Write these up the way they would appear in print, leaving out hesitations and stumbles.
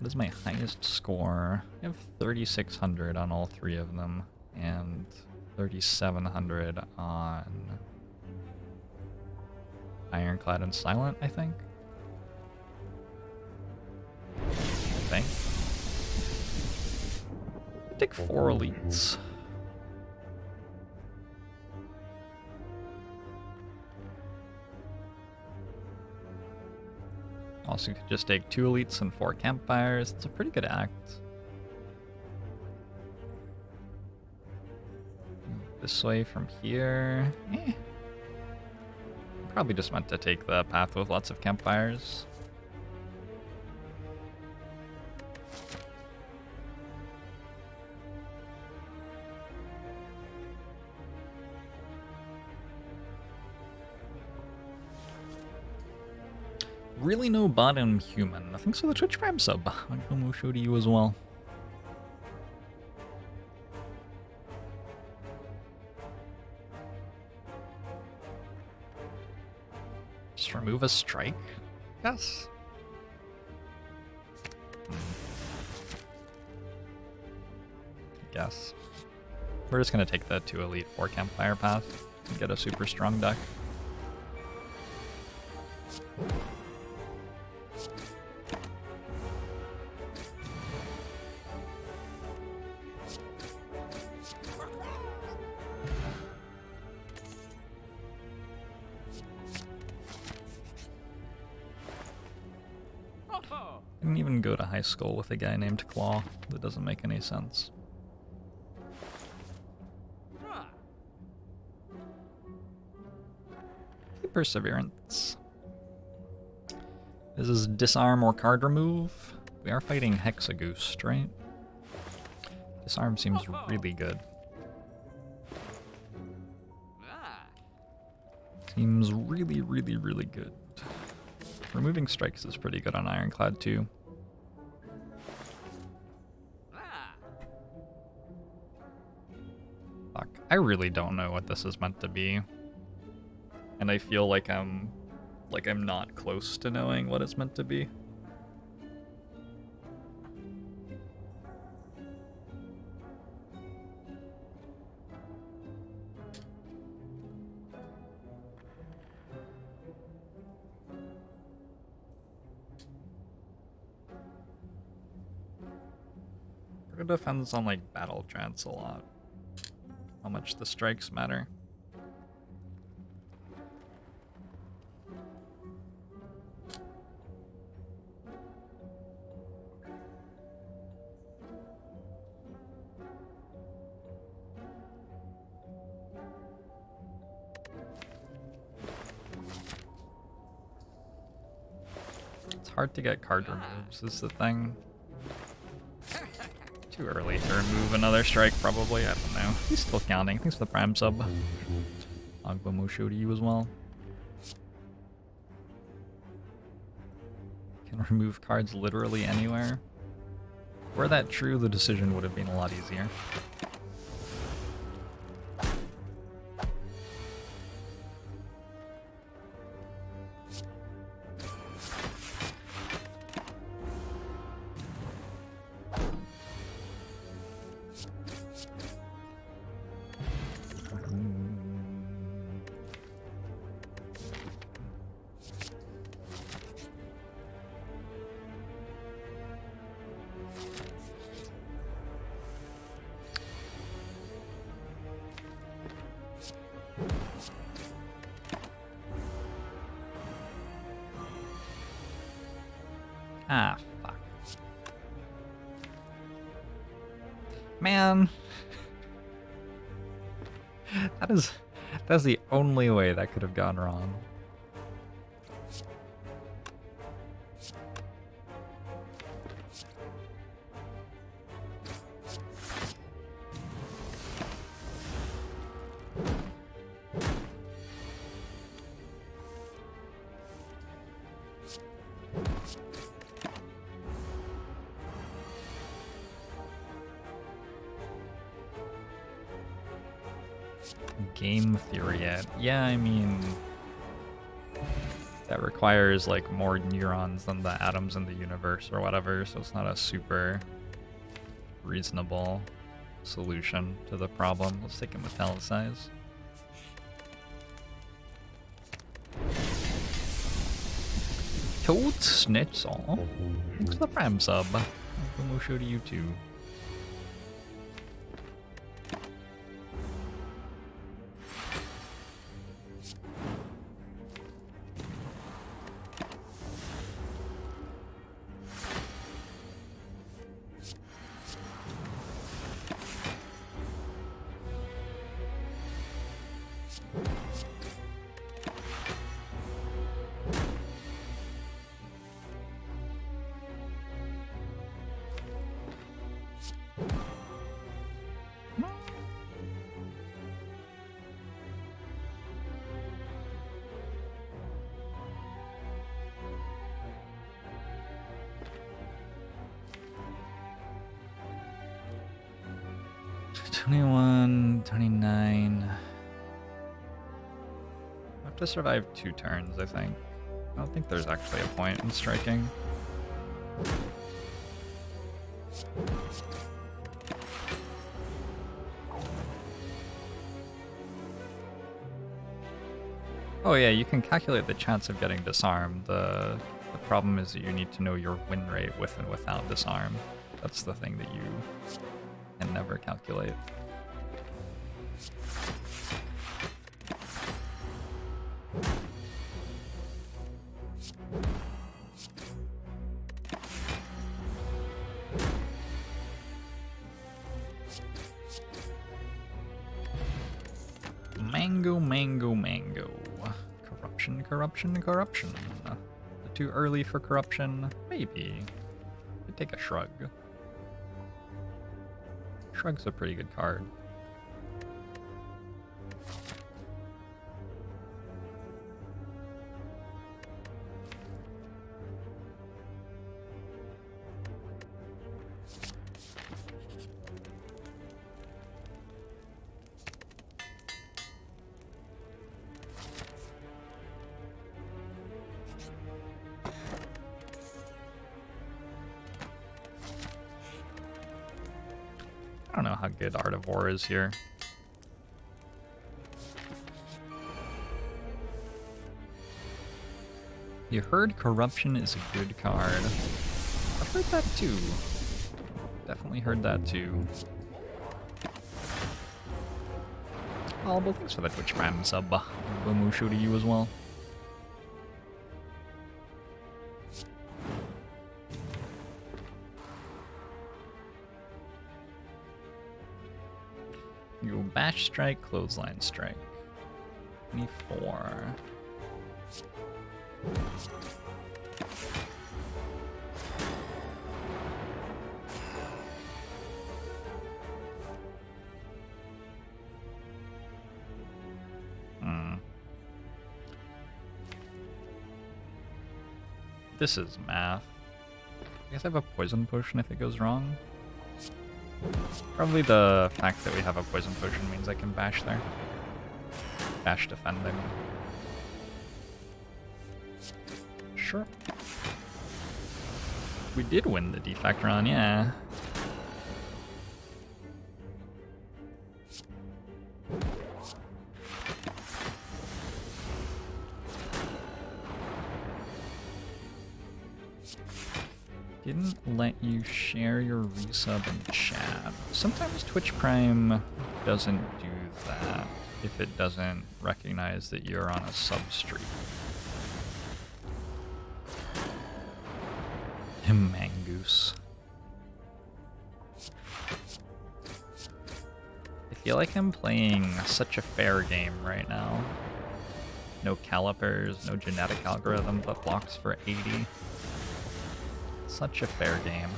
What is my highest score? I have 3,600 on all three of them, and 3,700 on Ironclad and Silent, I think. Take 4 elites. Also, you could just take 2 elites and 4 campfires. It's a pretty good act. This way from here. Probably just meant to take the path with lots of campfires. Really no bottom human. Thanks for the Twitch Prime sub. I'll show to you as well. Just remove a strike? Yes. Guess. We're just gonna take the 2 elite 4 campfire path and get a super strong deck. Didn't even go to high school with a guy named Claw. That doesn't make any sense. Perseverance. This is disarm or card remove. We are fighting Hexagoost, right? Disarm seems really good. Seems really, really, really good. Removing strikes is pretty good on Ironclad too. Fuck, I really don't know what this is meant to be. And I feel like I'm not close to knowing what it's meant to be. It depends on like battle trance a lot. How much the strikes matter. It's hard to get card removes is the thing. Too early to remove another strike, probably. I don't know. He's still counting. Thanks for the Prime sub. Agba show to you as well. Can remove cards literally anywhere. Were that true, the decision would have been a lot easier. Ah, fuck. Man. That's the only way that could have gone wrong. Game theory yet. Yeah, I mean, that it requires like more neurons than the atoms in the universe or whatever, so it's not a super reasonable solution to the problem. Let's take a metallicize. Toad Schnitzel. Thanks for the Prime sub. We'll show to you too. To survive 2 turns, I think. I don't think there's actually a point in striking. Oh yeah, you can calculate the chance of getting disarmed. The problem is that you need to know your win rate with and without disarm. That's the thing that you can never calculate. Mango. Corruption. Too early for corruption? Maybe. Could take a shrug. Shrug's a pretty good card. I don't know how good Art of War is here. You heard corruption is a good card. I've heard that too. Definitely heard that too. Oh, well, thanks for the Twitch Prime sub. Bomushu to you as well. You go bash strike, clothesline strike. 24. This is math. I guess I have a poison potion if it goes wrong. Probably the fact that we have a poison potion means I can bash there. Bash defending. Sure. We did win the defect run, yeah. Didn't let you share your resub in chat. Sometimes Twitch Prime doesn't do that if it doesn't recognize that you're on a sub-stream. Mangoose. I feel like I'm playing such a fair game right now. No calipers, no genetic algorithm that blocks for 80. Such a fair game.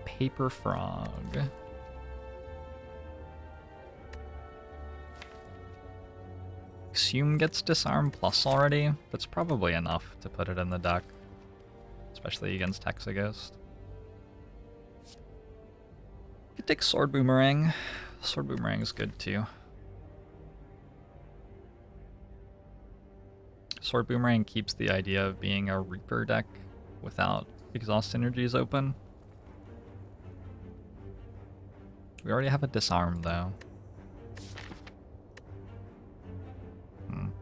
Paper Frog. Assume gets disarm plus already. That's probably enough to put it in the deck. Especially against Hexaghost. Could take Sword Boomerang. Sword Boomerang is good too. Sword Boomerang keeps the idea of being a Reaper deck without exhaust synergies open. We already have a disarm though. I'm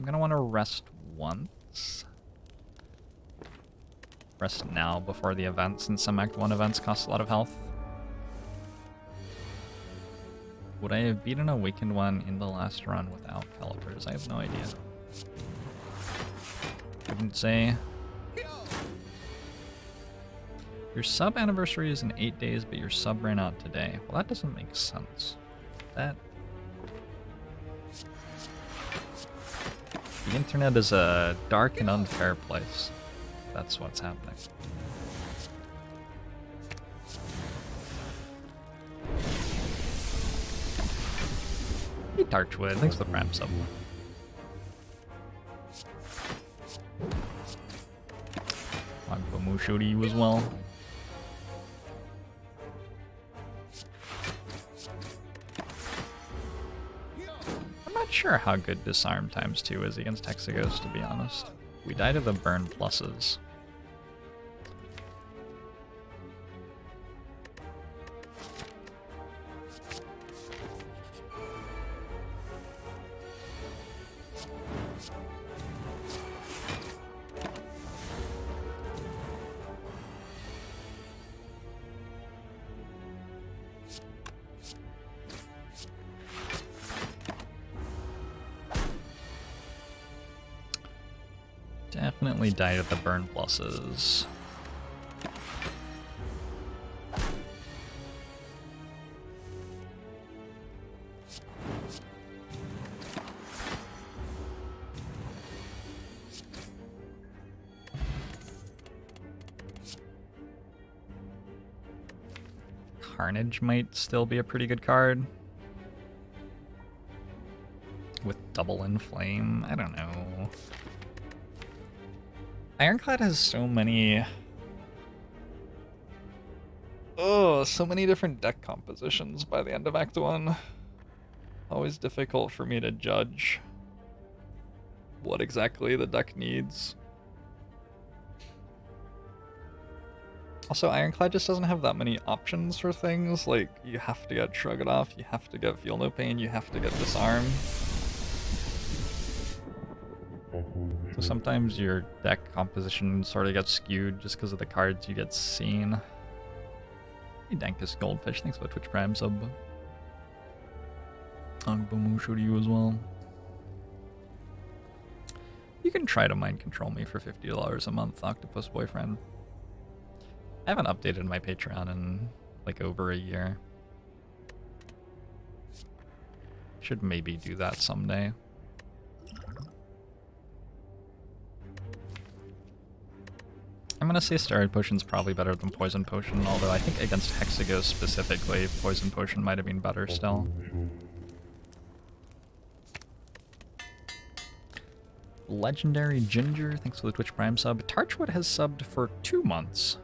gonna want to rest once. Rest now before the event, since some Act 1 events cost a lot of health. Would I have beaten Awakened one in the last run without Calipers? I have no idea. Couldn't say. Your sub anniversary is in 8 days, but your sub ran out today. Well, that doesn't make sense. The internet is a dark and unfair place. That's what's happening. Hey, Darchwood, thanks for the prime sub. Agbamusho to you as well. I'm not sure how good Disarm ×2 is against Hexaghost, to be honest. We died of the burn pluses. Definitely died at the burn pluses. Carnage might still be a pretty good card. With double Inflame, I don't know. Ironclad has so many... so many different deck compositions by the end of Act 1. Always difficult for me to judge what exactly the deck needs. Also, Ironclad just doesn't have that many options for things. Like, you have to get Shrug It Off, you have to get Feel No Pain, you have to get Disarm. So sometimes your deck composition sort of gets skewed just because of the cards you get seen. Hey Dankus Goldfish, thanks for the Twitch Prime sub. Agbamusho to you as well. You can try to mind control me for $50 a month, Octopus Boyfriend. I haven't updated my Patreon in like over a year. Should maybe do that someday. I'm gonna say Steroid Potion's probably better than Poison Potion, although I think against Hexaghost specifically, Poison Potion might have been better still. Legendary Ginger, thanks for the Twitch Prime sub. Tarchwood has subbed for 2 months.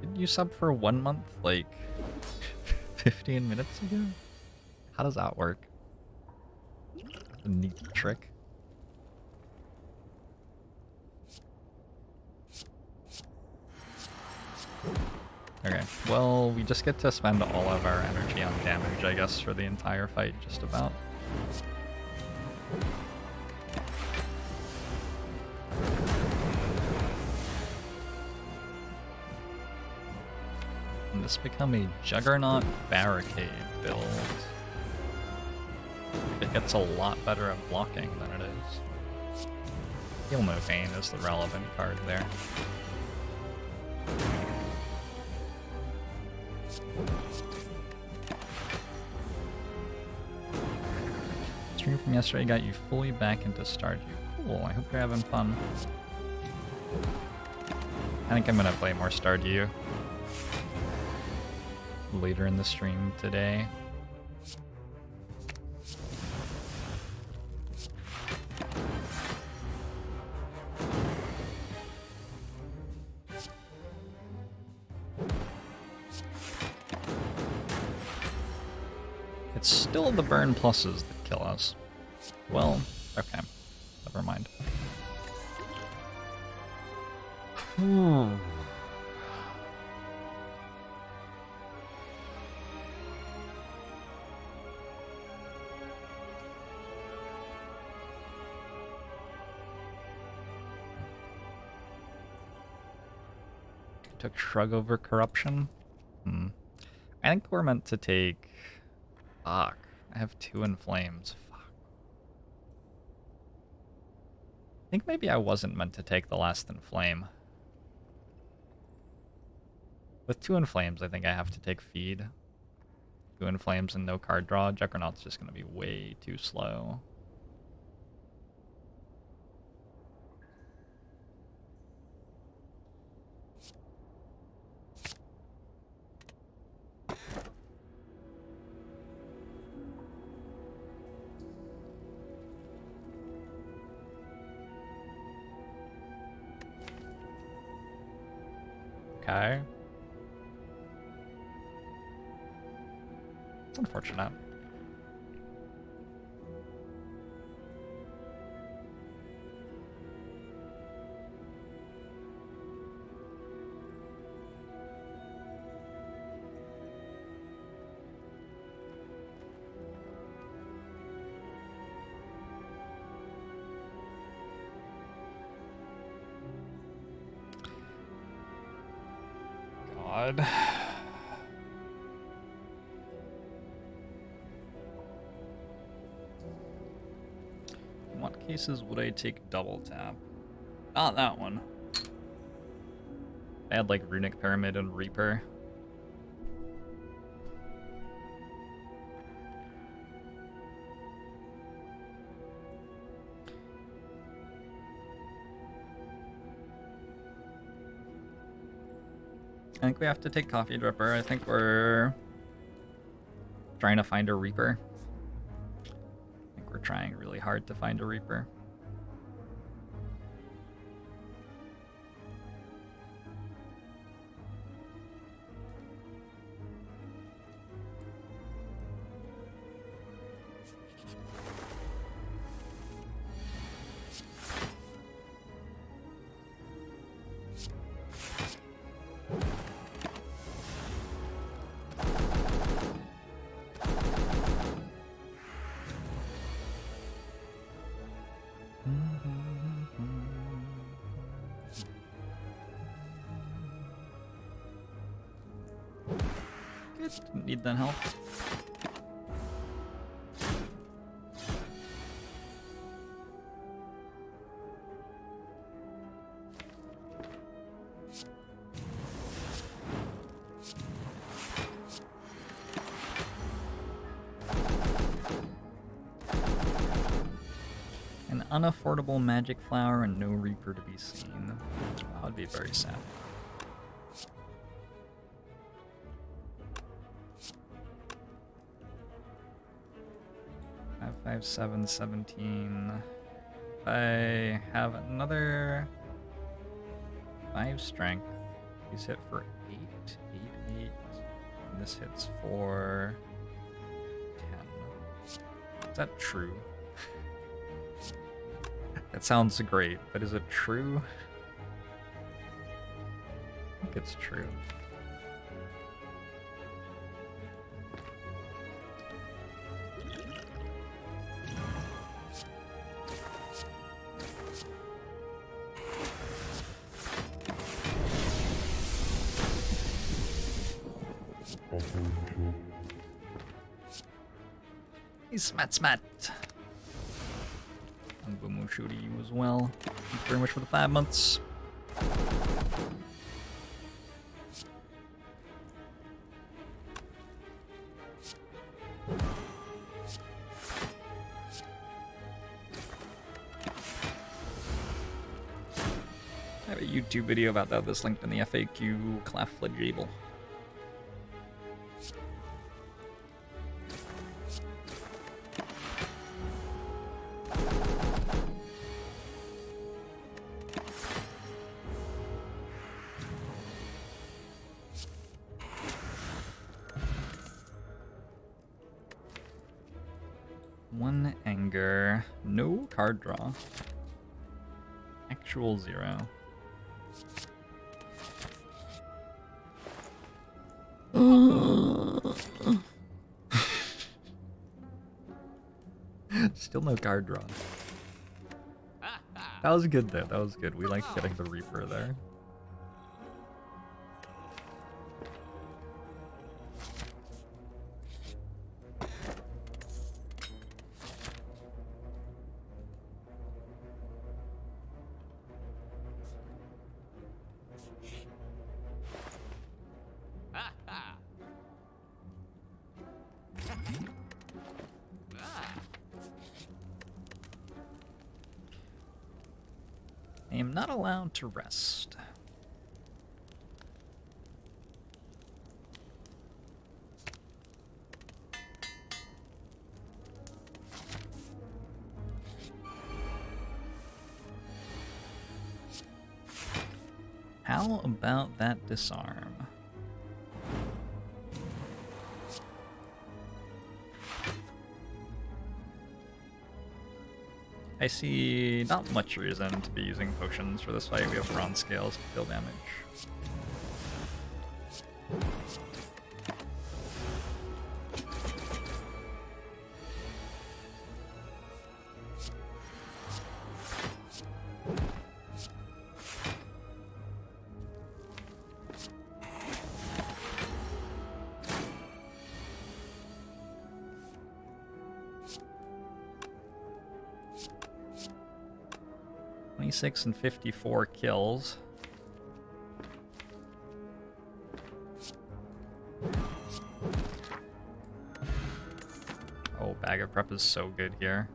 Didn't you sub for 1 month, like 15 minutes ago? How does that work? A neat trick. Okay, well, we just get to spend all of our energy on damage, I guess, for the entire fight, just about. And this become a Juggernaut Barricade build. It gets a lot better at blocking than it is. Feel No Pain is the relevant card there. Stream from yesterday got you fully back into Stardew. Cool, I hope you're having fun. I think I'm gonna play more Stardew later in the stream today. It's still the burn pluses that kill us. Well, okay. Never mind. Took Shrug over Corruption. I think we're meant to take... Fuck. I have 2 in Flames. Fuck. I think maybe I wasn't meant to take the last in Flame. With 2 in Flames, I think I have to take Feed. 2 in Flames and no card draw. Juggernaut's just going to be way too slow. Okay. It's unfortunate. God. In what cases would I take double tap? Not that one. I had like Runic Pyramid and Reaper. I think we have to take Coffee Dripper. I think we're trying to find a Reaper. I think we're trying really hard to find a Reaper. Didn't need that help. An unaffordable magic flower and no Reaper to be seen. That would be very sad. 5, 7, 17. I have another 5 strength. These hit for 8, 8, 8. And this hits for 10. Is that true? That sounds great, but is it true? I think it's true. Smat. And Bumushu to you as well. Thank you very much for the 5 months. I have a YouTube video about that that's linked in the FAQ. Clef Flagable. 1 anger. No card draw. Actual 0. Still no card draw. That was good though, that was good. We liked getting the Reaper there. I am not allowed to rest. How about that disarm? I see not much reason to be using potions for this fight. We have bronze scales to deal damage. And 54 kills. Oh, Bag of Prep is so good here.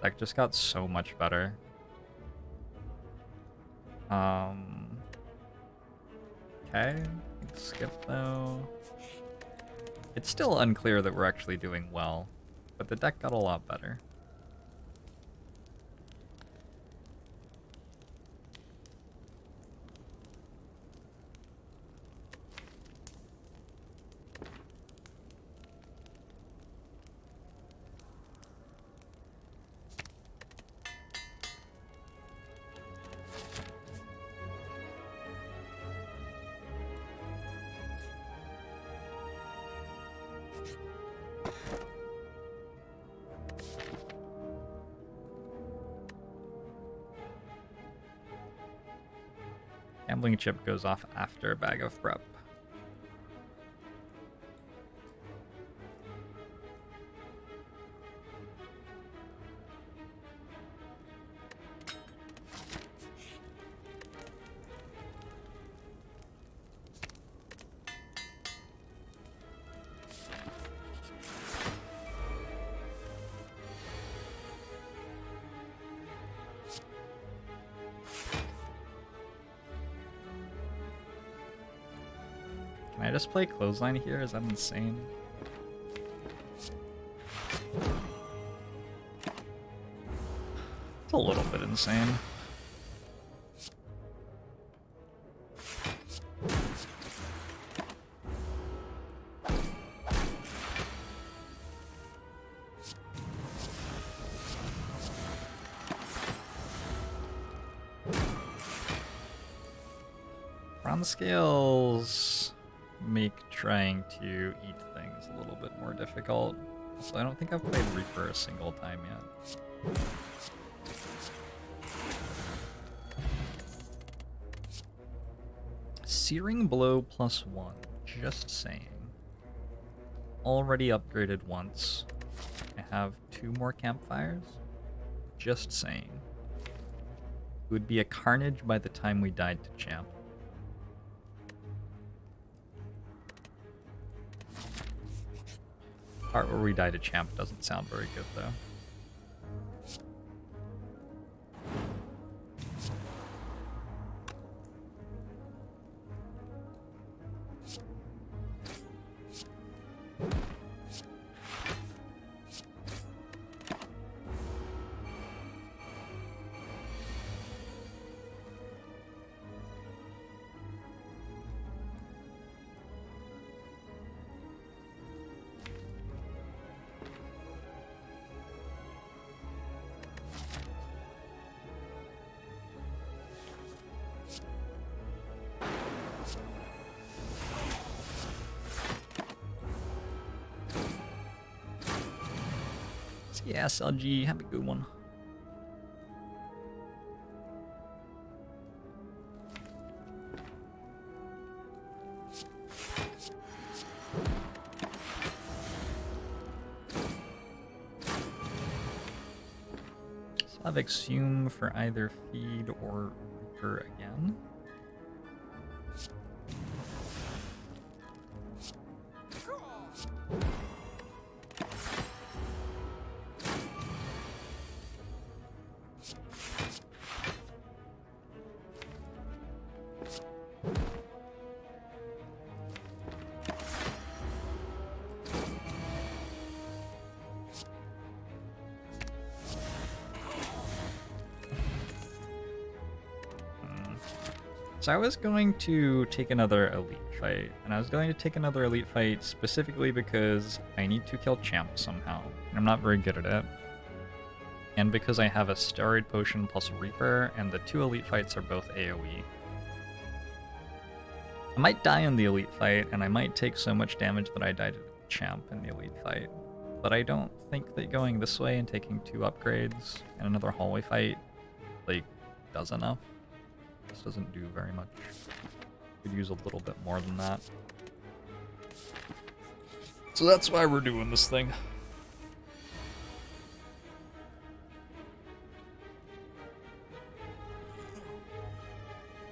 Deck just got so much better. Okay, skip though. It's still unclear that we're actually doing well, but the deck got a lot better. Gambling chip goes off after Bag of Prep. Can I just play Clothesline here? Is that insane? It's a little bit insane. Bronze scales make trying to eat things a little bit more difficult. So I don't think I've played Reaper a single time yet. Searing Blow +1, just saying. Already upgraded once. I have 2 more campfires, just saying. It would be a carnage by the time we died to champ. Part where we die to champ doesn't sound very good though. See ya, SLG. Have a good one. I'll have Exhume for either feed or Reaper again. So I was going to take another elite fight, and I was going to take another elite fight specifically because I need to kill Champ somehow, and I'm not very good at it. And because I have a steroid potion plus Reaper, and the 2 elite fights are both AoE. I might die in the elite fight, and I might take so much damage that I die to Champ in the elite fight. But I don't think that going this way and taking 2 upgrades and another hallway fight, like, does enough. This doesn't do very much. Could use a little bit more than that. So that's why we're doing this thing.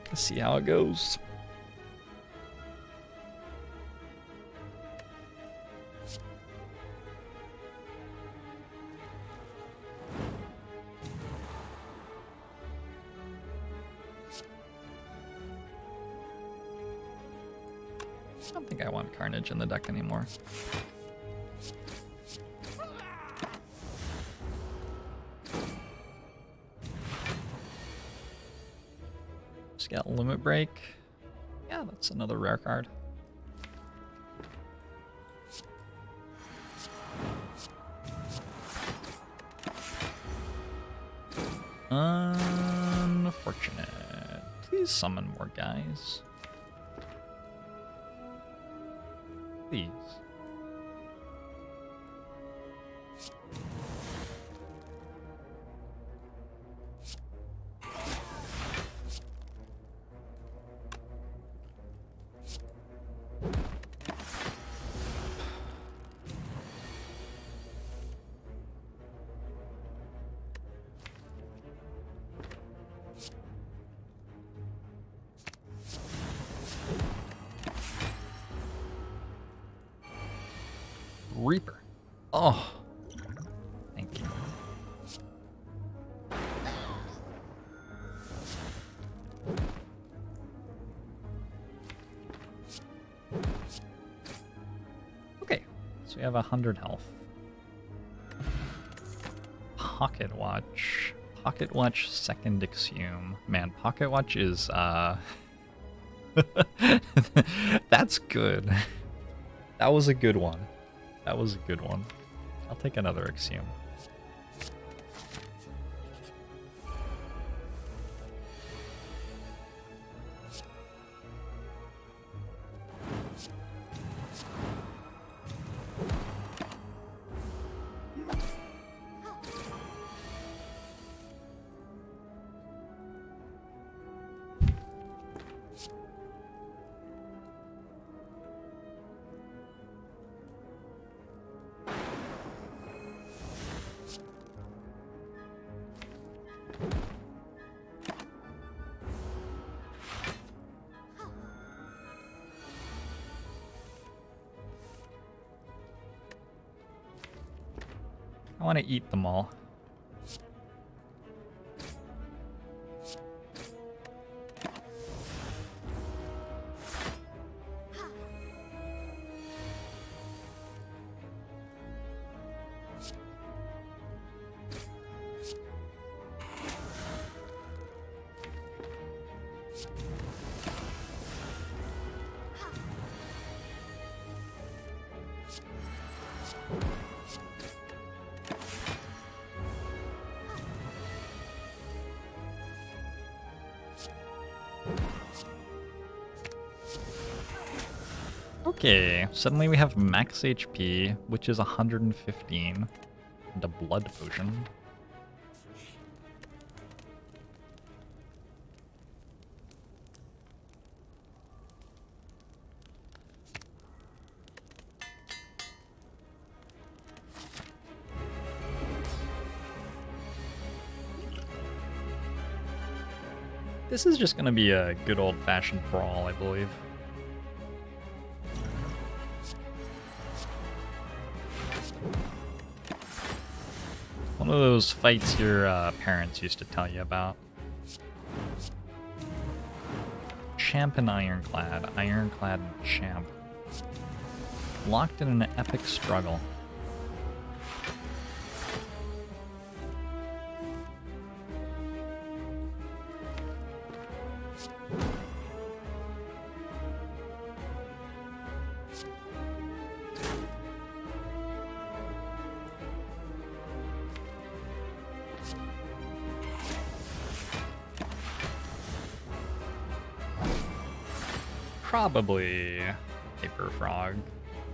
Let's see how it goes. I don't think I want Carnage in the deck anymore. Just got Limit Break. Yeah, that's another rare card. Unfortunate. Please summon more guys. Please. Reaper. Oh. Thank you. Okay. So we have 100 health. Pocket Watch. Pocket Watch second Exhume. Man, Pocket Watch is that's good. That was a good one. That was a good one. I'll take another Exhume. I want to eat them all. Okay, suddenly we have max HP, which is 115. And a blood potion. This is just gonna be a good old-fashioned brawl, I believe. One of those fights your parents used to tell you about. Champ and Ironclad. Ironclad and Champ. Locked in an epic struggle. Probably Paper Frog.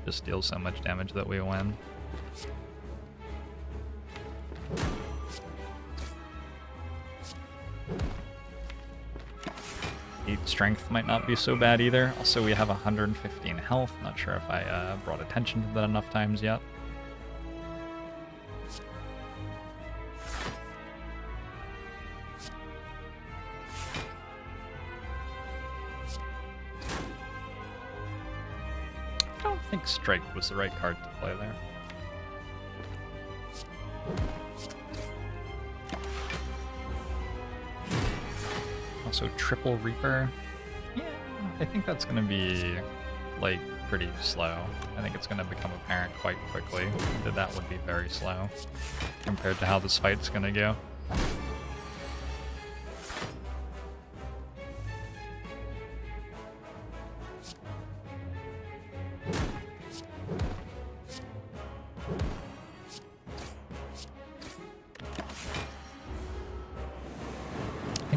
Just deals so much damage that we win. Eight strength might not be so bad either. Also, we have 115 health. Not sure if I brought attention to that enough times yet. I think Strike was the right card to play there. Also, Triple Reaper. Yeah, I think that's going to be, like, pretty slow. I think it's going to become apparent quite quickly that that would be very slow compared to how this fight's going to go.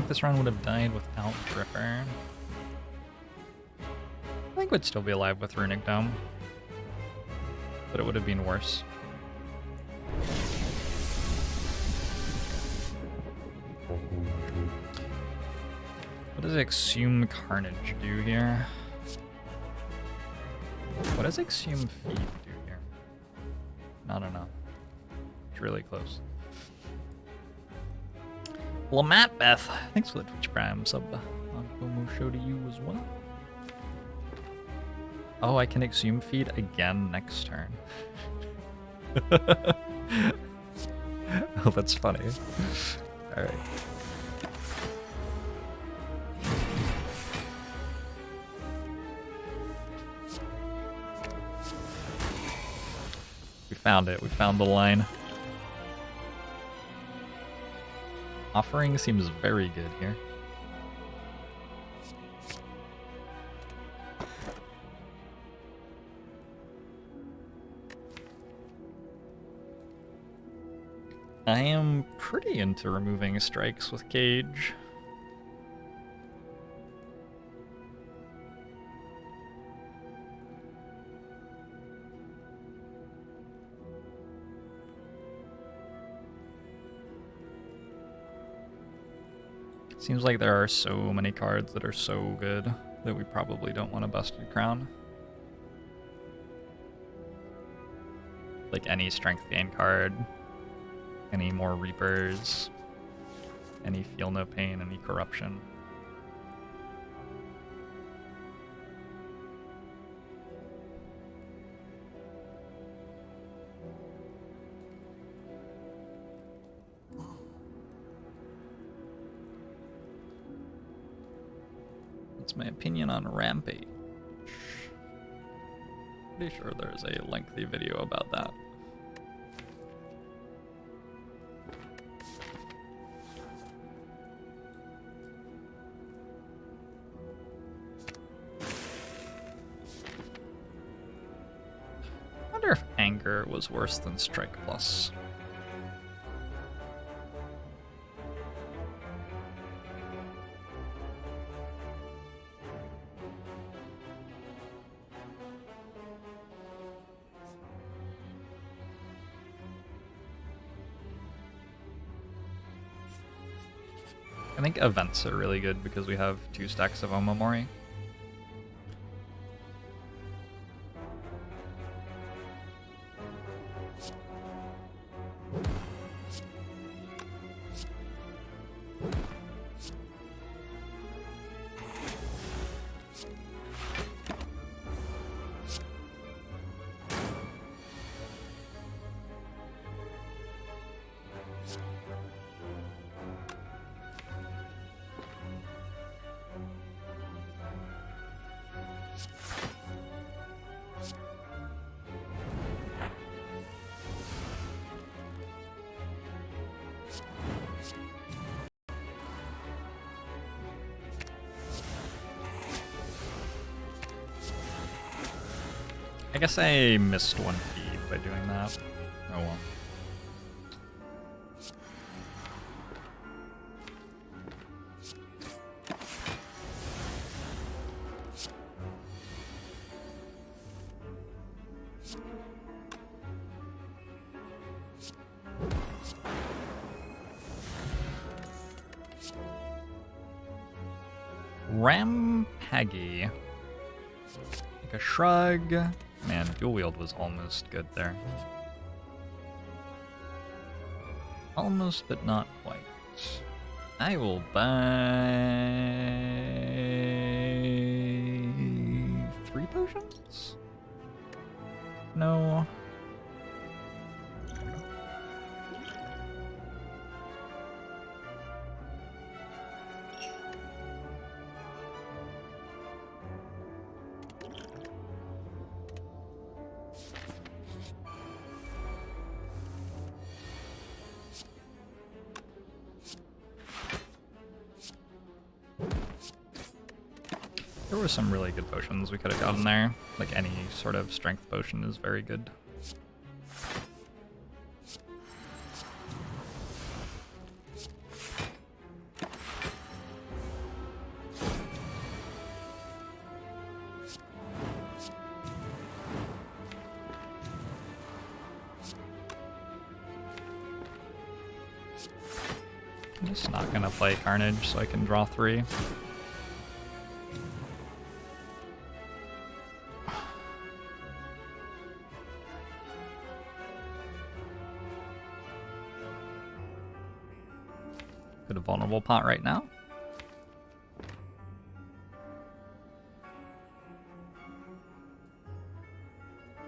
This round would have died without Gripper. I think we'd still be alive with Runic Dome, but it would have been worse. What does Exhume Carnage do here? What does Exhume Feed do here? I don't know. It's really close. Lamat Beth, thanks for the Twitch Prime sub on Pomo Show to you as well. Oh, I can Exhume Feed again next turn. Oh, that's funny. Alright. We found it. We found the line. Offering seems very good here. I am pretty into removing strikes with Cage. Seems like there are so many cards that are so good that we probably don't want a Busted Crown. Like any strength gain card, any more Reapers, any Feel No Pain, any Corruption. That's my opinion on Rampage. Pretty sure there's a lengthy video about that. I wonder if Anger was worse than Strike Plus. I think events are really good because we have 2 stacks of Omamori. I guess I missed 1 feed by doing that. Oh well. Rampaggy. Like a shrug. Man, dual wield was almost good there. Almost, but not quite. I will buy 3 potions? No. There were some really good potions we could have gotten there. Like any sort of strength potion is very good. I'm just not gonna play Carnage so I can draw 3. Could a vulnerable pot right now.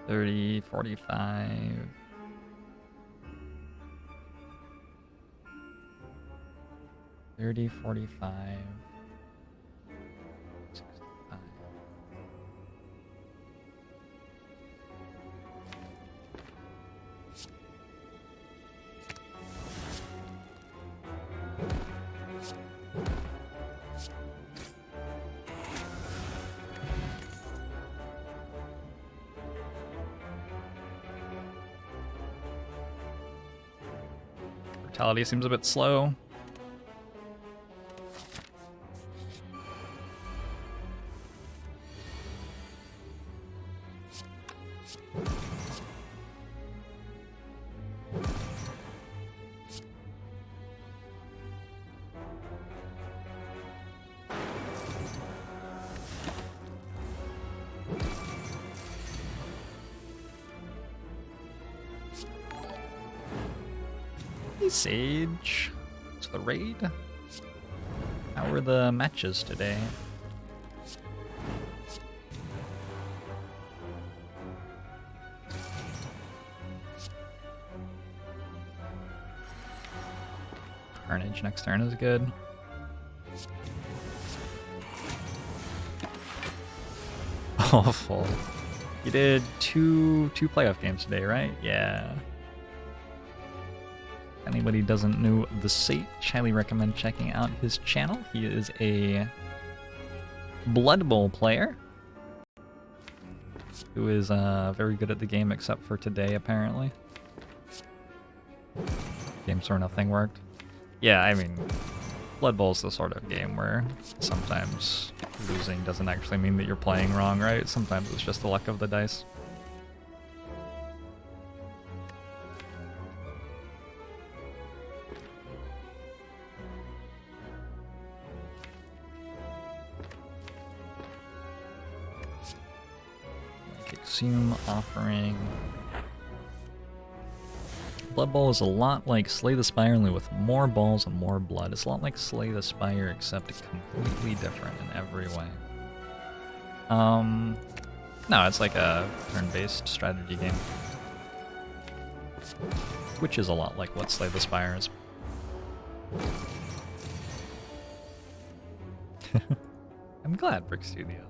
$30, $45. $30, $45. $65. Brutality seems a bit slow. Hey Sage, it's the raid. How were the matches today? Carnage next turn is good. Awful. You did two playoff games today, right? Yeah. If anybody doesn't know the Sage, highly recommend checking out his channel. He is a Blood Bowl player who is very good at the game except for today, apparently. Games where nothing worked. Yeah, I mean, Blood Bowl is the sort of game where sometimes losing doesn't actually mean that you're playing wrong, right? Sometimes it's just the luck of the dice. Consume offering. Blood Bowl is a lot like Slay the Spire, only with more balls and more blood. It's a lot like Slay the Spire, except completely different in every way. No, it's like a turn-based strategy game. Which is a lot like what Slay the Spire is. I'm glad Brick Studios.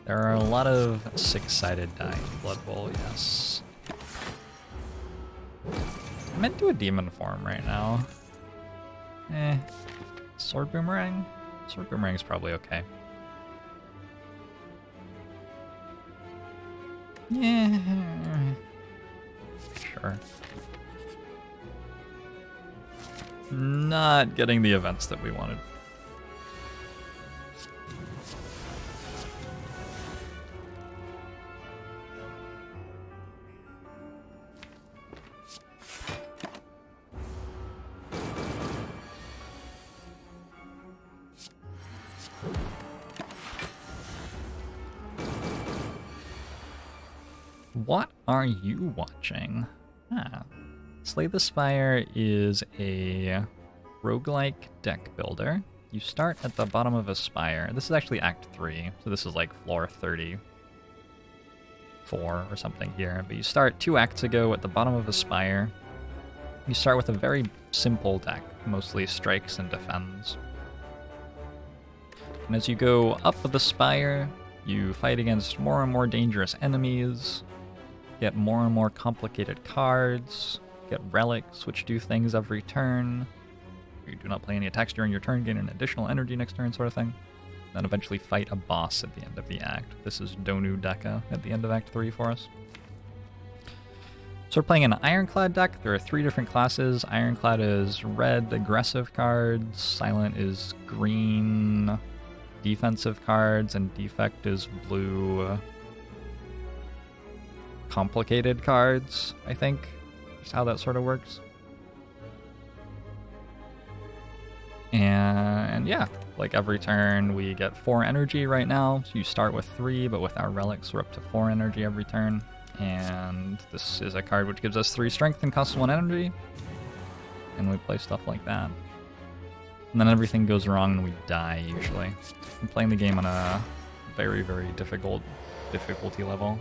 There are a lot of six-sided die in Blood Bowl, yes. I meant to do a demon form right now. Sword Boomerang? Sword Boomerang's probably okay. Yeah. Sure. Not getting the events that we wanted. What are you watching? Slay the Spire is a roguelike deck builder. You start at the bottom of a spire. This is actually Act 3, so this is like floor 34 or something here. But you start 2 acts ago at the bottom of a spire. You start with a very simple deck, mostly strikes and defends. And as you go up the spire, you fight against more and more dangerous enemies, get more and more complicated cards, get relics which do things every turn. You do not play any attacks during your turn, gain an additional energy next turn, sort of thing. Then eventually fight a boss at the end of the act. This is Donu Deka at the end of Act 3 for us. So we're playing an Ironclad deck. There are 3 different classes. Ironclad is red aggressive cards, Silent is green defensive cards, and Defect is blue complicated cards, I think. Is how that sort of works. And yeah, like every turn we get 4 energy right now. So you start with 3, but with our relics we're up to 4 energy every turn. And this is a card which gives us 3 strength and costs 1 energy. And we play stuff like that. And then everything goes wrong and we die usually. I'm playing the game on a very, very difficult difficulty level.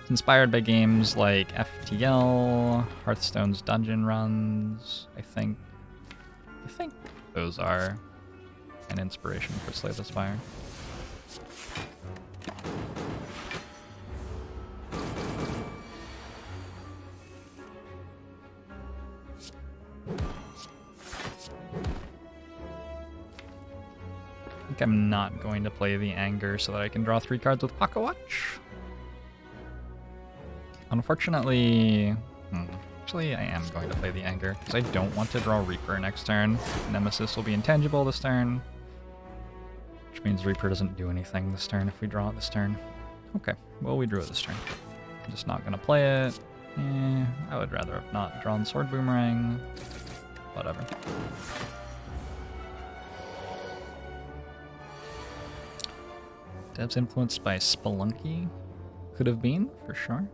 Inspired by games like FTL, Hearthstone's dungeon runs, I think those are an inspiration for Slay the Spire. I think I'm not going to play the Anger so that I can draw 3 cards with Pocket Watch. Unfortunately, actually I am going to play the Anger, because I don't want to draw Reaper next turn. Nemesis will be intangible this turn, which means Reaper doesn't do anything this turn if we draw it this turn. Okay, well we drew it this turn. I'm just not going to play it. I would rather have not drawn Sword Boomerang. Whatever. Devs influenced by Spelunky? Could have been, for sure.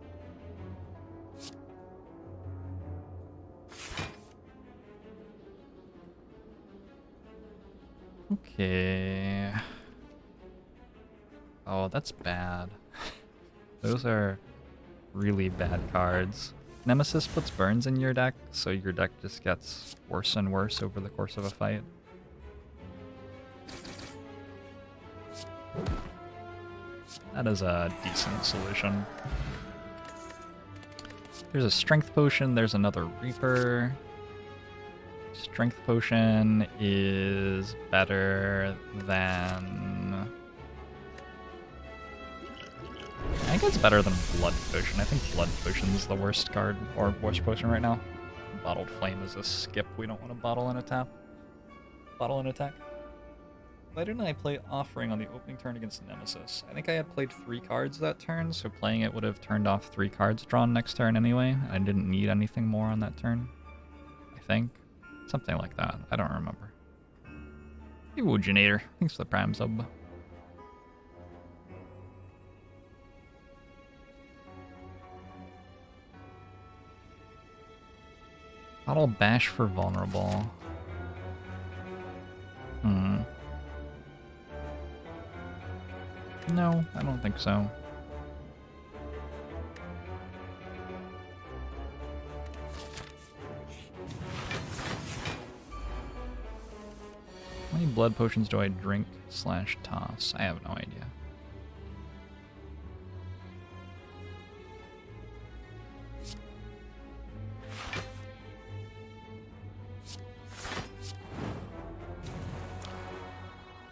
Okay. Oh, that's bad. Those are really bad cards. Nemesis puts burns in your deck, so your deck just gets worse and worse over the course of a fight. That is a decent solution. There's a Strength Potion, there's another Reaper. Strength Potion is better than... I think it's better than Blood Potion. I think Blood Potion is the worst card, or worst potion right now. Bottled Flame is a skip. We don't want to bottle and attack. Bottle and attack. Why didn't I play Offering on the opening turn against Nemesis? I think I had played 3 cards that turn, so playing it would have turned off 3 cards drawn next turn anyway. I didn't need anything more on that turn. I think. Something like that. I don't remember. Ewooginator. Thanks for the Prime sub. Auto bash for vulnerable. No, I don't think so. How many blood potions do I drink / toss? I have no idea.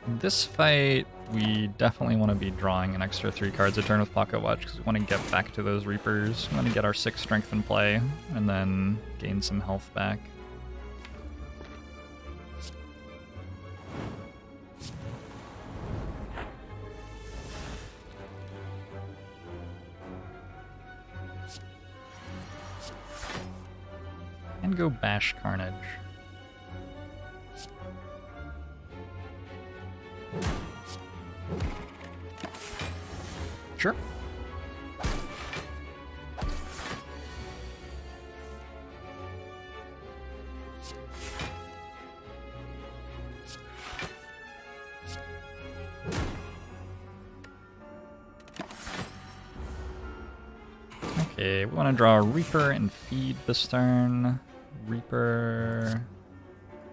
In this fight, we definitely want to be drawing an extra 3 cards a turn with Pocket Watch because we want to get back to those Reapers. We want to get our 6 strength in play and then gain some health back. And go Bash Carnage. Sure. Okay, we want to draw a Reaper and feed this turn. Reaper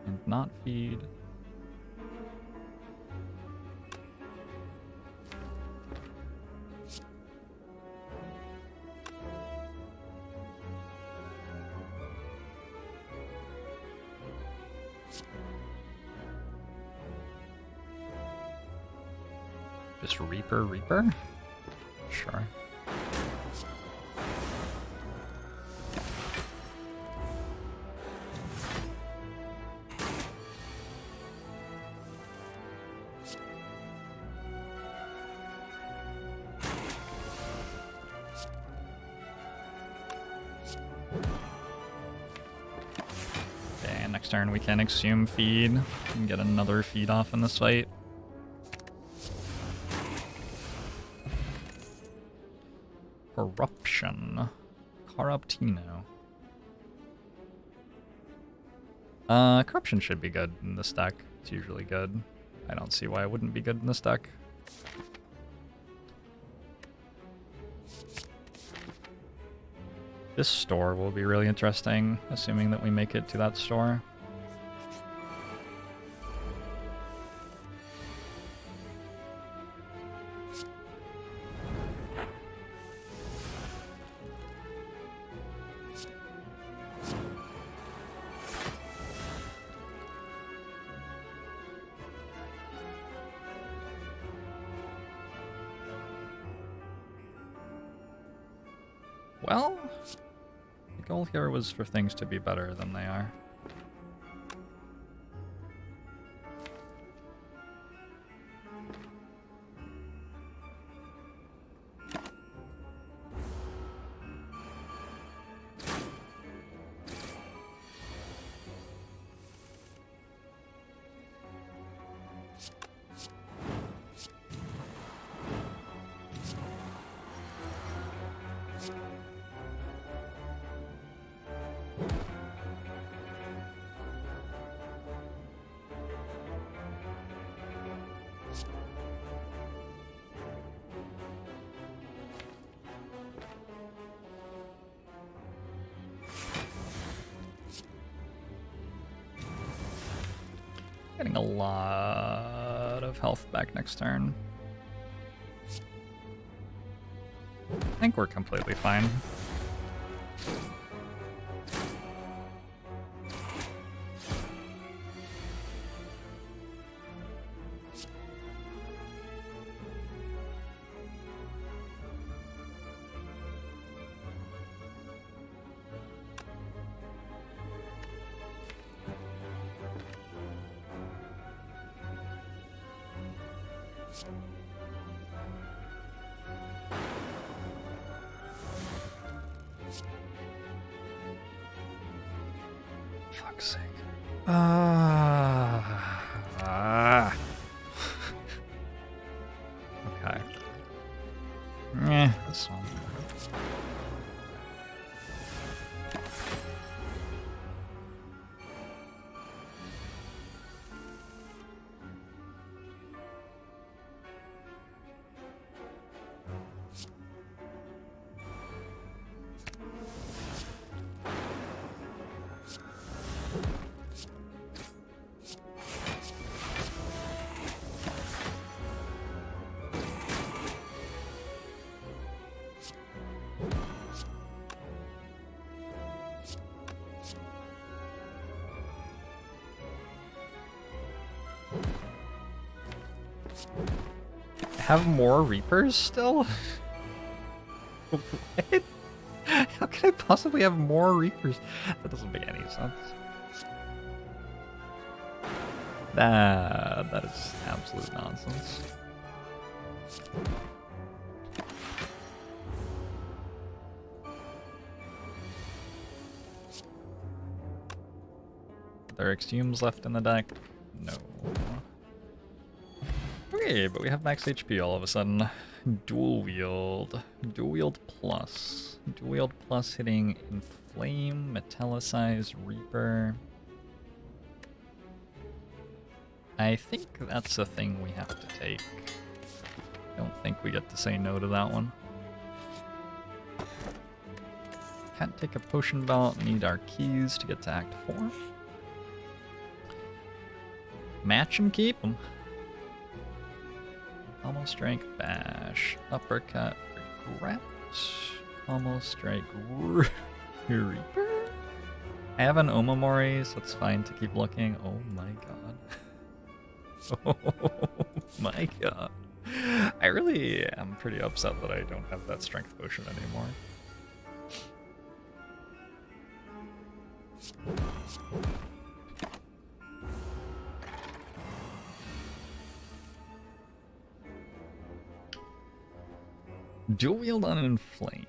and not feed. Just Reaper? Sure. Okay, next turn we can exhume feed and get another feed off in this fight. Corruption. Corruptino. Corruption should be good in this deck. It's usually good. I don't see why it wouldn't be good in this deck. This store will be really interesting, assuming that we make it to that store. Well, the goal here was for things to be better than they are. Getting a lot of health back next turn. I think we're completely fine. Fuck's sake. Okay. This one. Have more Reapers still? What? How can I possibly have more Reapers? That doesn't make any sense. That is absolute nonsense. Are there exhumes left in the deck? No. Okay, but we have max HP all of a sudden. Dual wield. Dual wield plus. Dual wield plus hitting Inflame, Metallicize, Reaper. I think that's a thing we have to take. Don't think we get to say no to that one. Can't take a potion belt, need our keys to get to Act 4. Match and keep them. Almost strike, bash, uppercut, regret, almost strike, Reaper. I have an Omamori, so it's fine to keep looking. Oh my god. Oh my god. I really am pretty upset that I don't have that strength potion anymore. Dual wield on Inflame.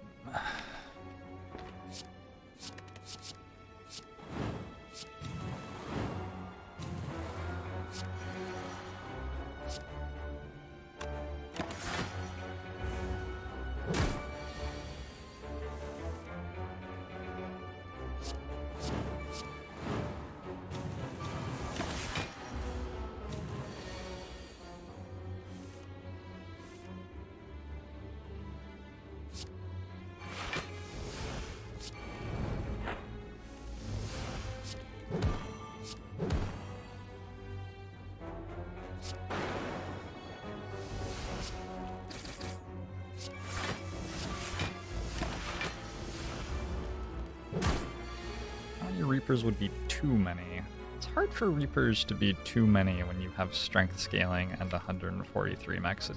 Reapers would be too many. It's hard for Reapers to be too many when you have strength scaling and 143 max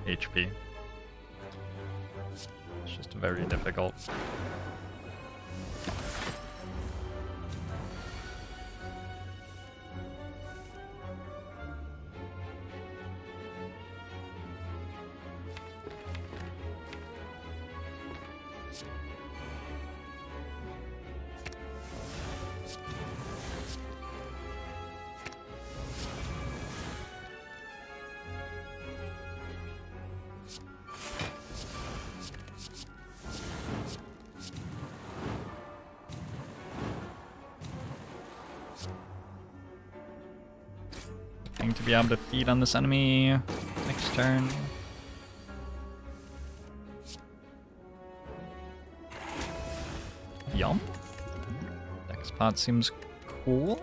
HP. It's just very difficult. To be able to feed on this enemy next turn. Yum. Deck spot seems cool.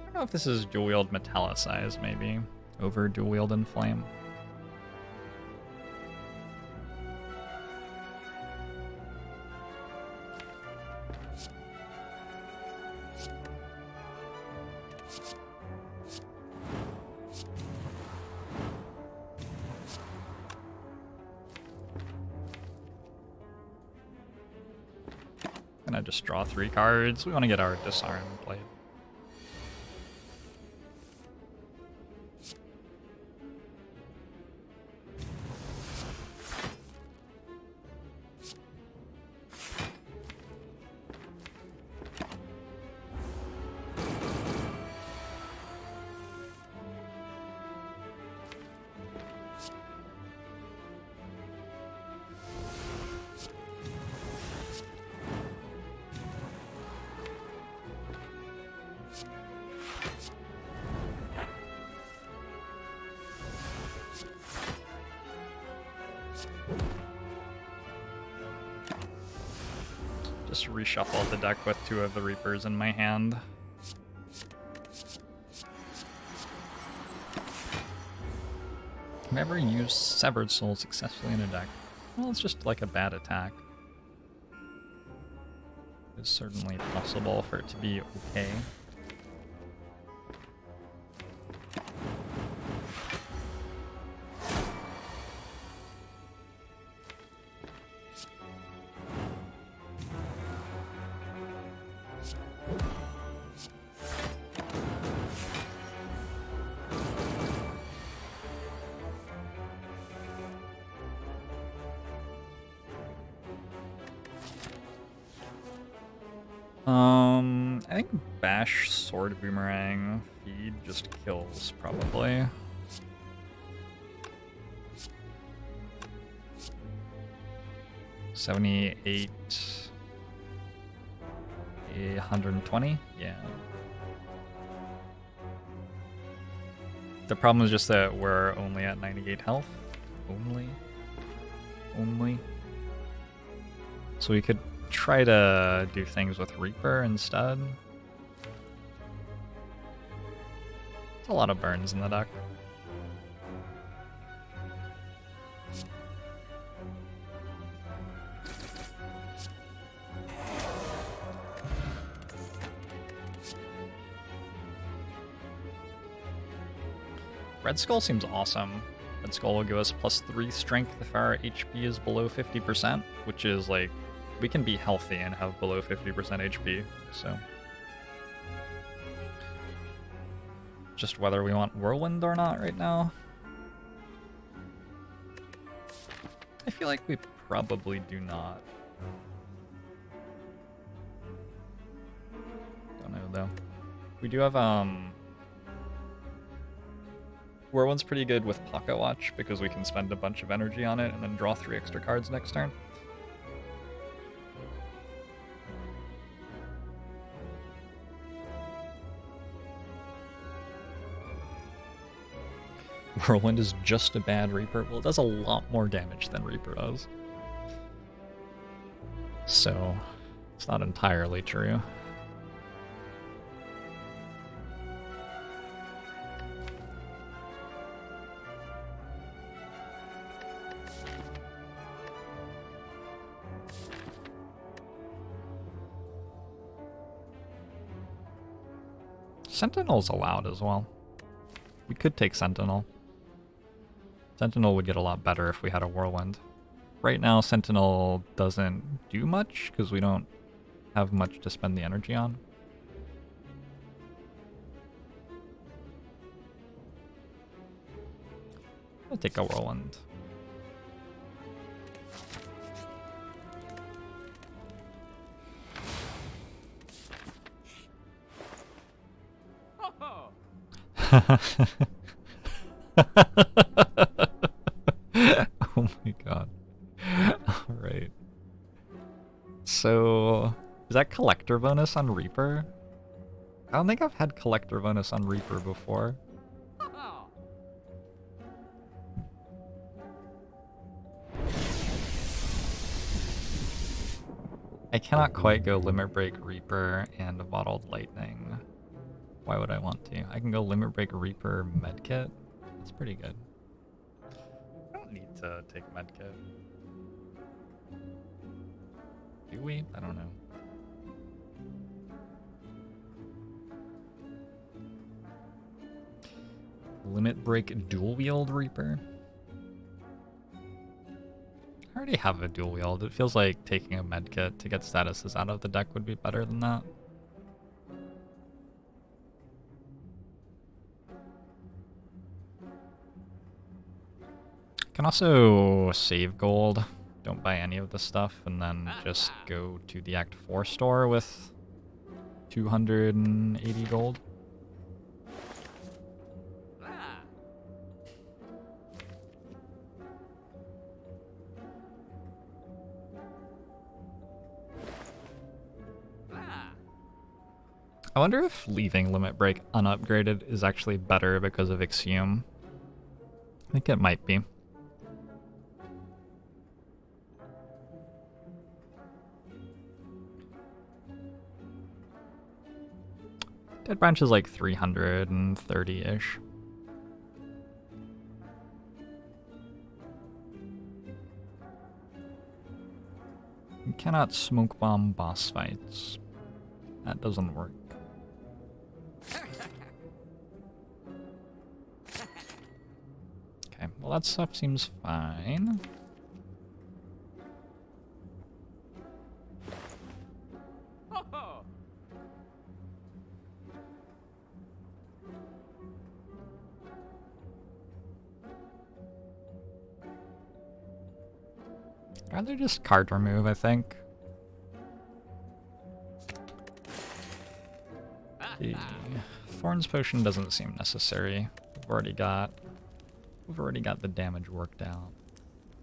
I don't know if this is dual wield Metallicize, maybe. Over dual wield Inflame. gonna just draw 3 cards. We want to get our disarm played. Just reshuffle the deck with 2 of the Reapers in my hand. Have I ever used Severed Soul successfully in a deck? Well, it's just like a bad attack. It's certainly possible for it to be okay. I think Bash, Sword Boomerang, Feed just kills, probably. $78, 120, yeah. The problem is just that we're only at 98 health. Only. So we could try to do things with Reaper instead. It's a lot of burns in the deck. Red Skull seems awesome. Red Skull will give us +3 strength if our HP is below 50%, which is like, we can be healthy and have below 50% HP, so. Just whether we want Whirlwind or not right now. I feel like we probably do not. Don't know though. We do have Whirlwind's pretty good with Pocket Watch because we can spend a bunch of energy on it and then draw 3 extra cards next turn. Whirlwind is just a bad Reaper. Well, it does a lot more damage than Reaper does. So, it's not entirely true. Sentinel's allowed as well. We could take Sentinel. Sentinel would get a lot better if we had a Whirlwind. Right now, Sentinel doesn't do much because we don't have much to spend the energy on. I'll take a Whirlwind. Oh my god. Alright. So, is that collector bonus on Reaper? I don't think I've had collector bonus on Reaper before. I cannot quite go Limit Break Reaper and Bottled Lightning. Why would I want to? I can go Limit Break Reaper Medkit. That's pretty good. I don't need to take Medkit. Do we? I don't know. Limit Break Dual Wield Reaper. I already have a dual wield. It feels like taking a medkit to get statuses out of the deck would be better than that. Can also save gold. Don't buy any of this stuff, and then just go to the Act 4 store with 280 gold. I wonder if leaving Limit Break unupgraded is actually better because of Ixiom. I think it might be. Dead Branch is like 330-ish. You cannot smoke bomb boss fights. That doesn't work. Okay, well that stuff seems fine. I'd rather just card remove, I think. The Thorns Potion doesn't seem necessary. We've already got the damage worked out.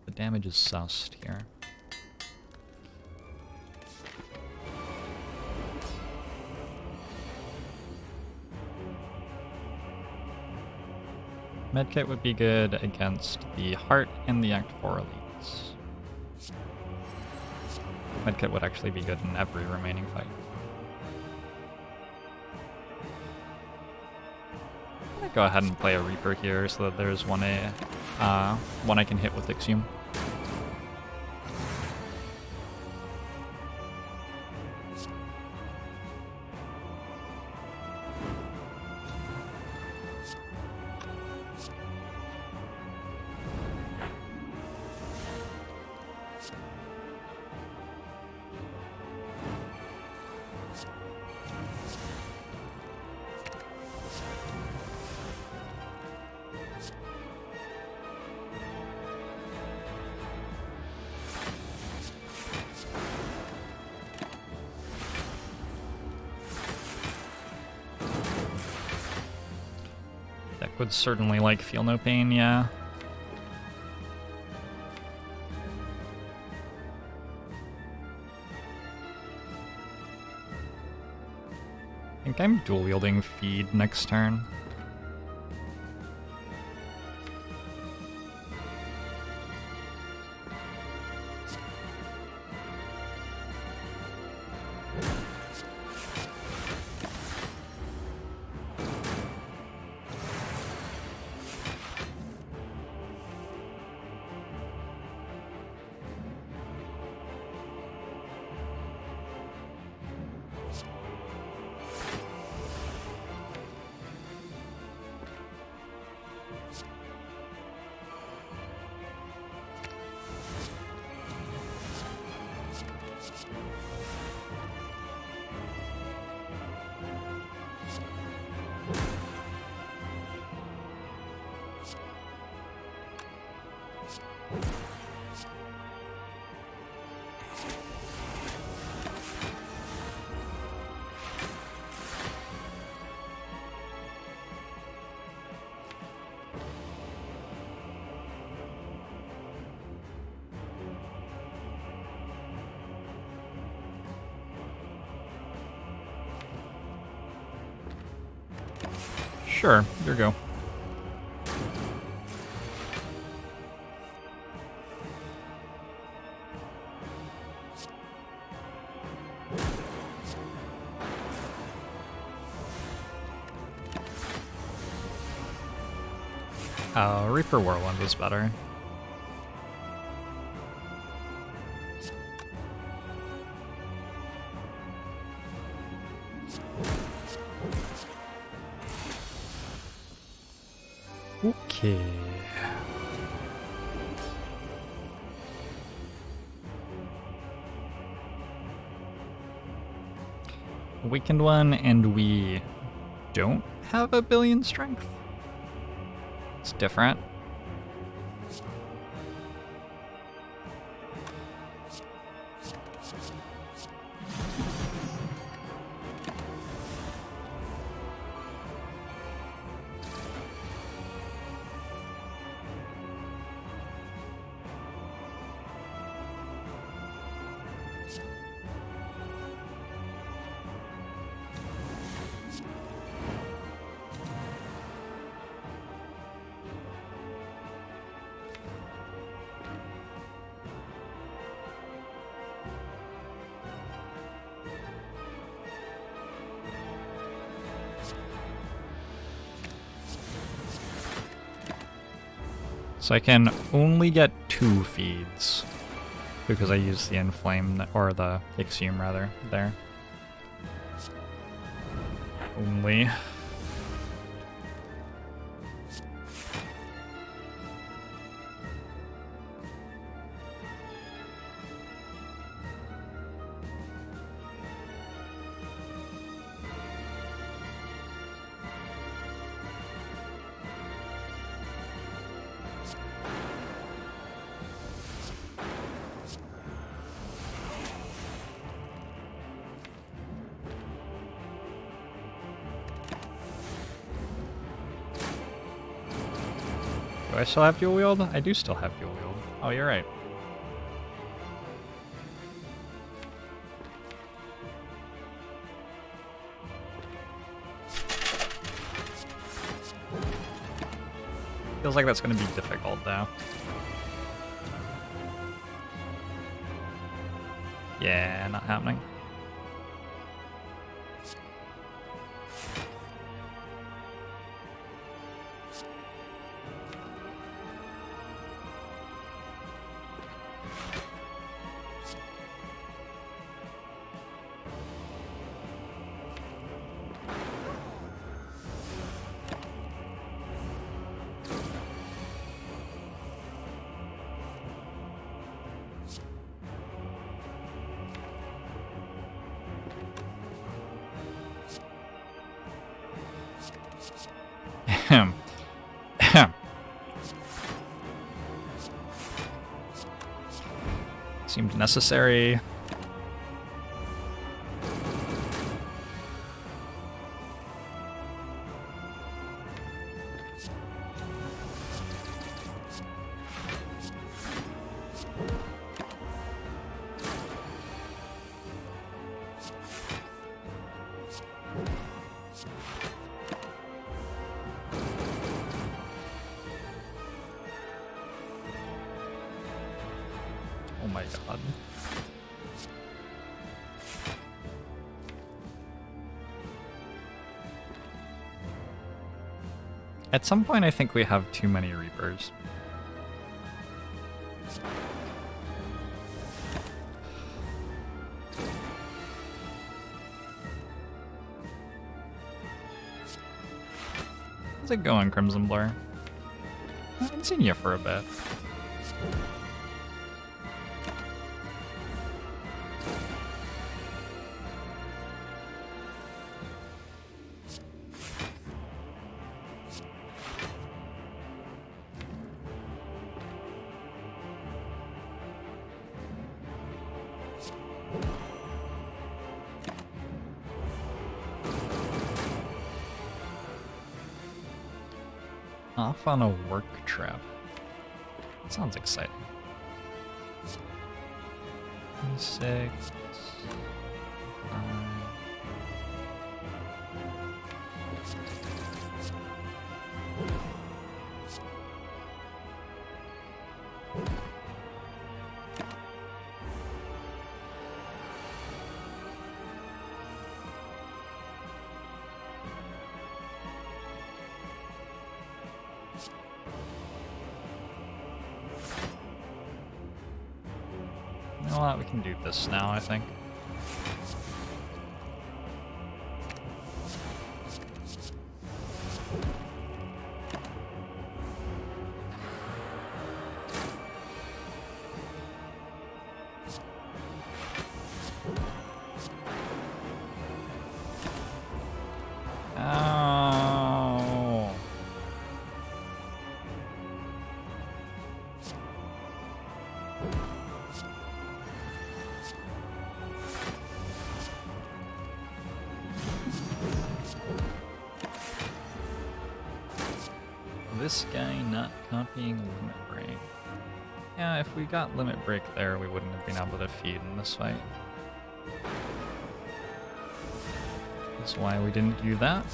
The damage is sussed here. Medkit would be good against the Heart and the Act 4 elites. Medkit would actually be good in every remaining fight. I'm gonna go ahead and play a Reaper here so that there's one I can hit with Ixiom. Would certainly like Feel No Pain, yeah. I think I'm dual wielding Feed next turn. Sure, here we go. Reaper Whirlwind was better. Okay. weakened one, and we don't have a billion strength. It's different. So I can only get 2 feeds because I used the inflame, or the exhume rather, there. Only. Do I still have dual wield? I do still have dual wield. Oh, you're right. Feels like that's going to be difficult, though. Yeah, not happening. Seemed necessary. Oh my god. At some point, I think we have too many Reapers. How's it going, Crimson Blur? I haven't seen you for a bit. Off on a work trip. Sounds exciting. 6. 5. You know what? We can do this now, I think. this guy not copying limit break? Yeah, if we got limit break there, we wouldn't have been able to feed in this fight. That's why we didn't do that.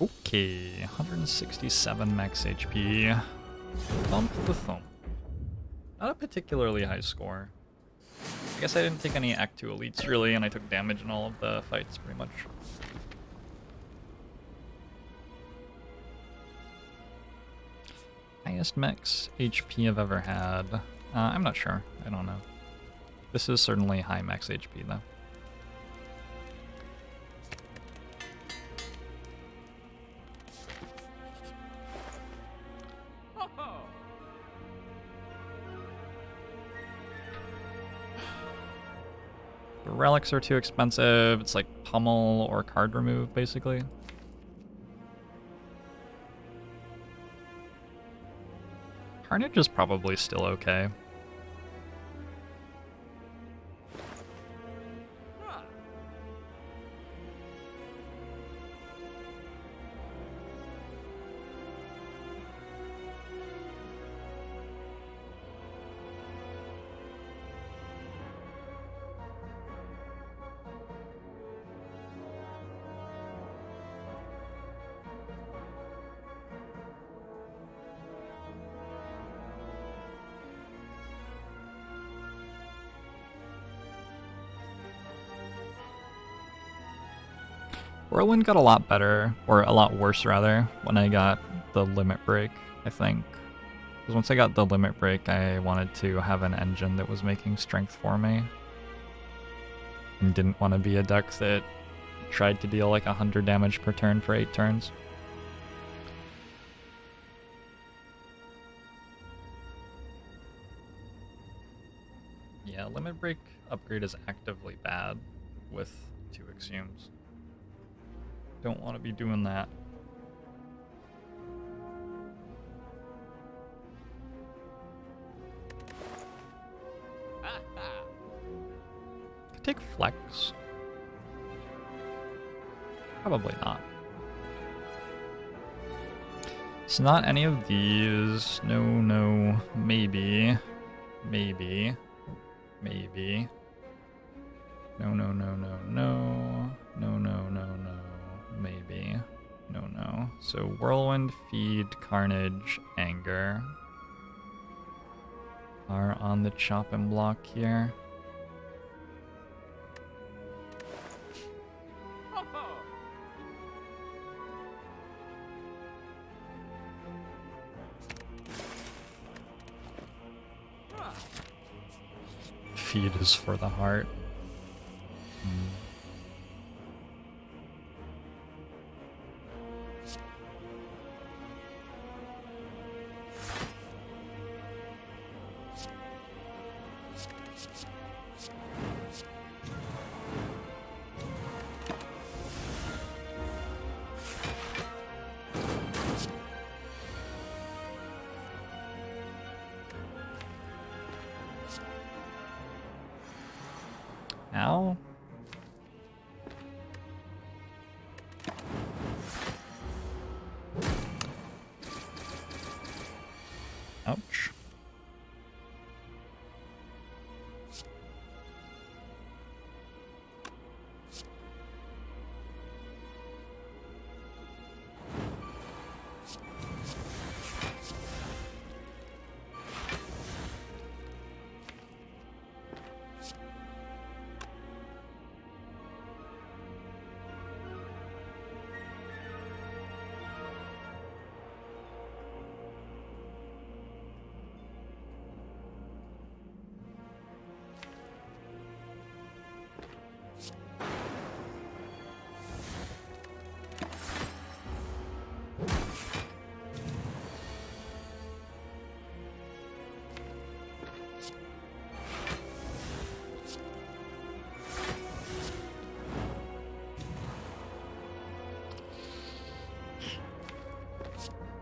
Okay, 167 max HP. Thump the thump. Not a particularly high score. I guess I didn't take any Act 2 elites really, and I took damage in all of the fights pretty much. Highest max HP I've ever had. I'm not sure. I don't know. This is certainly high max HP though. The relics are too expensive. It's like pummel or card remove, basically. Carnage is probably still okay. Whirlwind got a lot better, or a lot worse rather, when I got the limit break, I think. Because once I got the limit break, I wanted to have an engine that was making strength for me. And didn't want to be a deck that tried to deal like 100 damage per turn for 8 turns. Yeah, limit break upgrade is actively bad with 2 exhumes. Don't want to be doing that. Could take flex. Probably not. It's not any of these. No, no, maybe. Maybe. Maybe. No, no, no, no, no. No, no, no, no. Maybe. No, no. So Whirlwind, Feed, Carnage, Anger are on the chopping block here. Feed is for the heart. Ow. Ouch.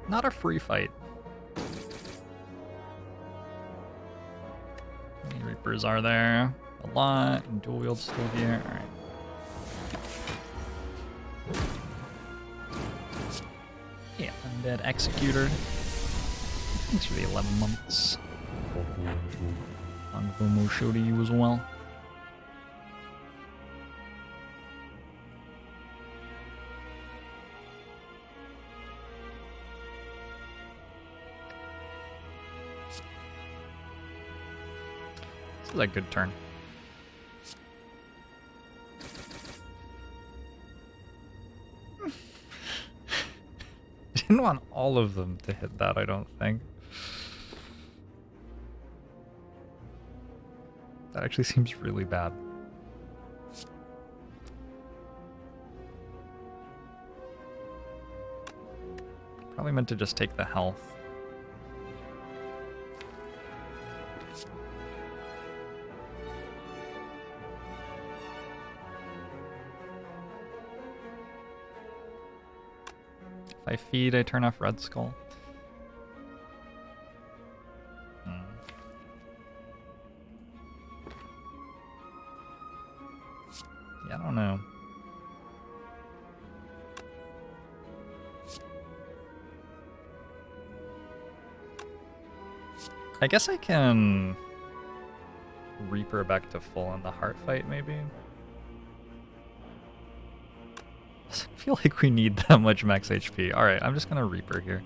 Not a free fight. Reapers are there? A lot. And dual wield's still here. All right. Yeah, Undead Executor. Thanks for the 11 months. On Vomo show to you as well. This is a good turn. Didn't want all of them to hit that, I don't think. That actually seems really bad. Probably meant to just take the health. If I feed, I turn off Red Skull. Yeah, I don't know. I guess I can Reaper back to full in the heart fight, maybe. Doesn't feel like we need that much max HP. Alright, I'm just gonna Reaper here.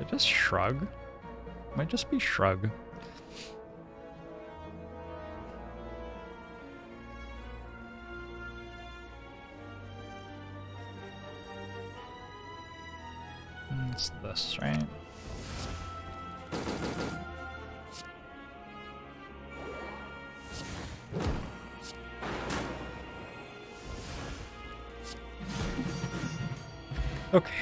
Just shrug? Might just be shrug. It's this, right? Okay.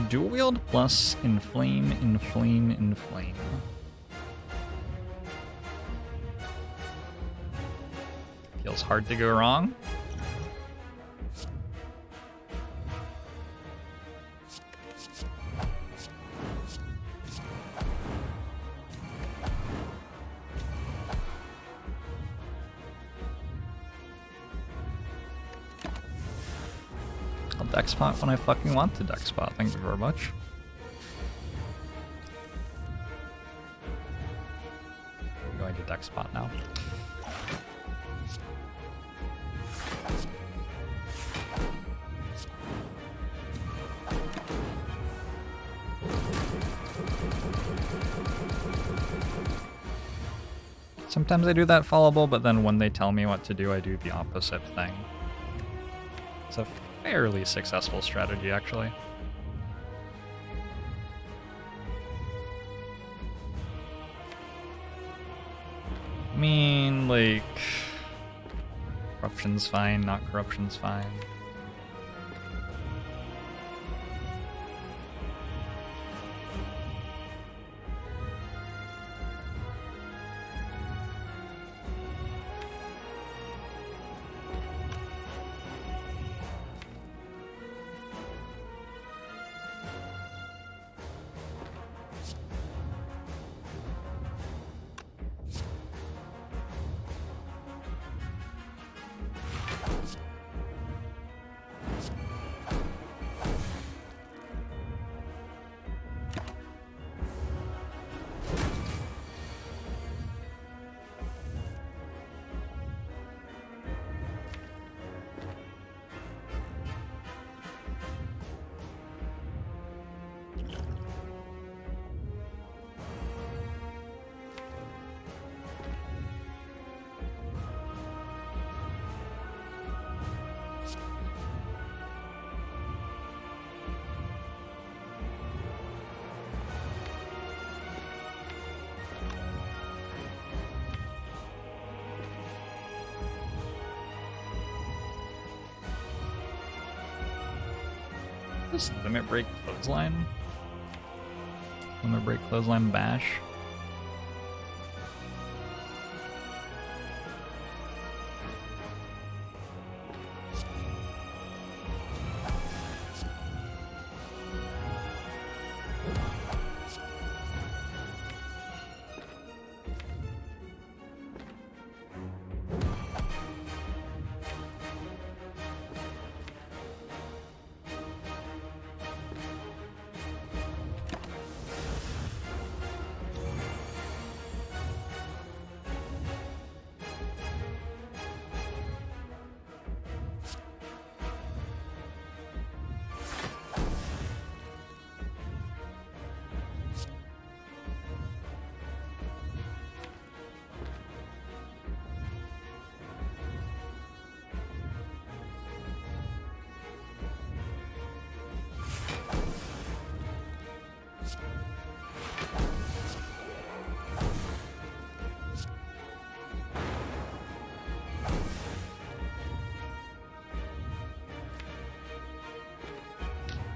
Dual wield plus inflame, inflame, inflame. Feels hard to go wrong. I'll deck spot when I fucking want to deck spot. Thank you very much. I'm going to deck spot now. Sometimes I do that followable, but then when they tell me what to do, I do the opposite thing. It's a fairly successful strategy, actually. I mean, like, corruption's fine, not corruption's fine. This limit break clothesline? Limit break clothesline bash?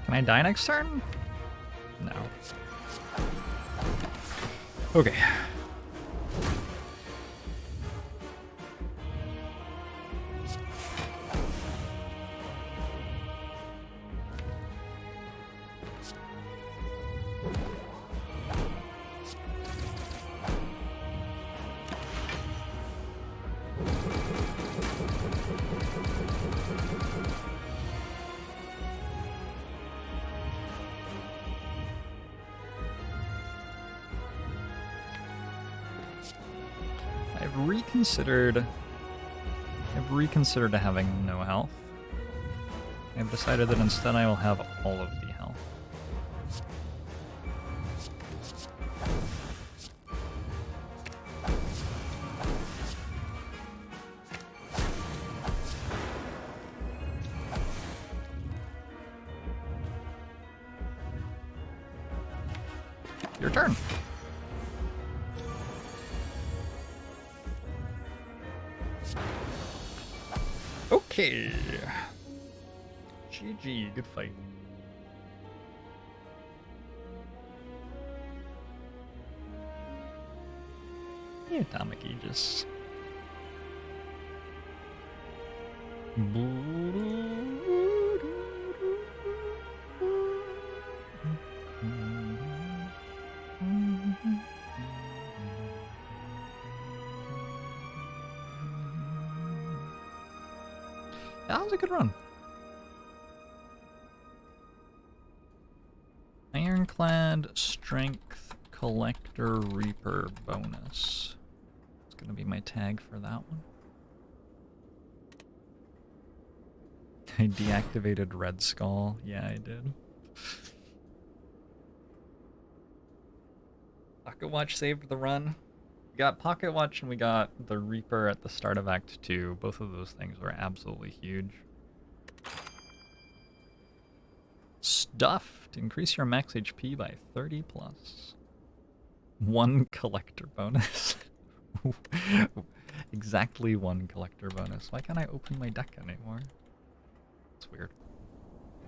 Can I die next turn? No. Okay. I've reconsidered having no health. I've decided that instead I will have all of the health. Your turn. Okay. GG, good fight. Yeah, Atomic Aegis. That was a good run. Ironclad Strength Collector Reaper bonus. It's gonna be my tag for that one. I deactivated Red Skull. Yeah, I did. Pocket Watch saved the run. got Pocket Watch and we got the Reaper at the start of Act 2. Both of those things were absolutely huge. Stuffed. Increase your max HP by 30 plus. 1 collector bonus. Exactly 1 collector bonus. Why can't I open my deck anymore? It's weird.